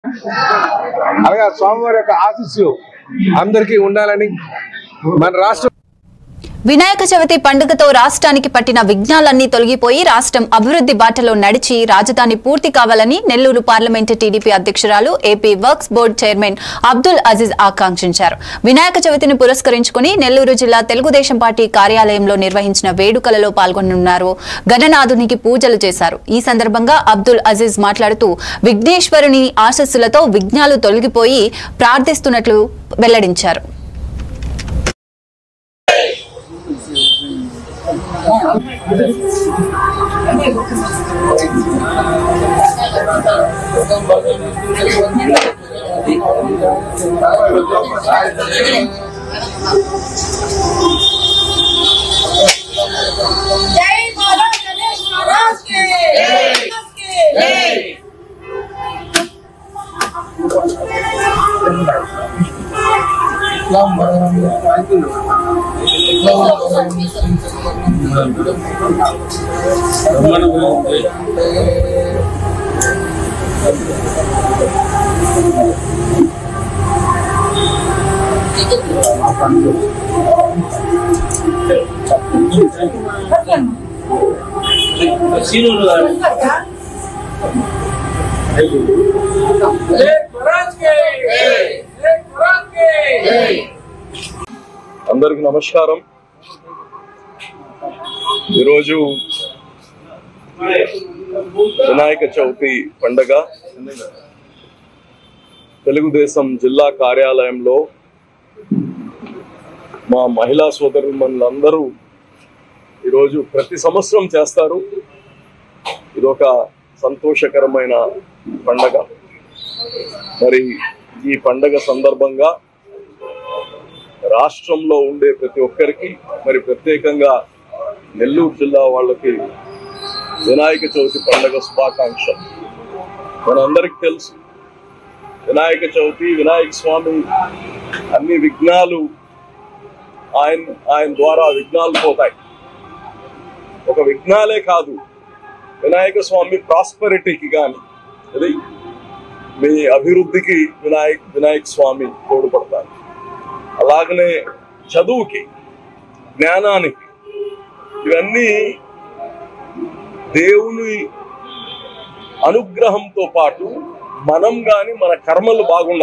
అలాగే స్వామివారి యొక్క ఆశీస్సులు అందరికీ ఉండాలని మన రాష్ట్ర వినాయక చవితి పండుగతో రాష్ట్రానికి పట్టిన విఘ్నాలన్నీ తొలగిపోయి రాష్ట్రం అభివృద్ధి బాటలో నడిచి రాజధాని పూర్తి కావాలని నెల్లూరు పార్లమెంటు టీడీపీ అధ్యక్షురాలు AP works board chairman Abdul Aziz ఆకాంక్షించారు. వినాయక చవితిని పురస్కరించుకుని నెల్లూరు జిల్లా తెలుగుదేశం పార్టీ కార్యాలయంలో నిర్వహించిన వేడుకలలో పాల్గొనున్నారు. గణనాథునికి పూజలు చేశారు. ఈ సందర్భంగా అబ్దుల్ అజీజ్ మాట్లాడుతూ విఘ్నేశ్వరుని ఆశస్సులతో విఘ్నాలు తొలగిపోయి ప్రార్థిస్తున్నట్లు వెల్లడించారు. అందరికి నమస్కారం. ఈరోజు వినాయక చవితి పండగ తెలుగుదేశం జిల్లా కార్యాలయంలో మా మహిళా సోదరులందరూ ఈరోజు ప్రతి సంవత్సరం చేస్తారు. ఇదొక సంతోషకరమైన పండగ. మరి ఈ పండగ సందర్భంగా రాష్ట్రంలో ఉండే ప్రతి ఒక్కరికి, మరి ప్రత్యేకంగా నెల్లూరు జిల్లా వాళ్ళకి వినాయక చవితి పండగ శుభాకాంక్షలు. మనందరికి తెలుసు, వినాయక చవితి, వినాయక స్వామి అన్ని విఘ్నాలు ఆయన ద్వారా విఘ్నాలు పోతాయి. ఒక విఘ్నాలే కాదు, వినాయక స్వామి ప్రాస్పరిటీకి కానీ అది మీ అభివృద్ధికి వినాయక స్వామి తోడ్పడతారు. అలాగనే చదువుకి, జ్ఞానానికి, ఇవన్నీ దేవుని అనుగ్రహంతో పాటు మనం కానీ మన కర్మలు బాగుండాలి.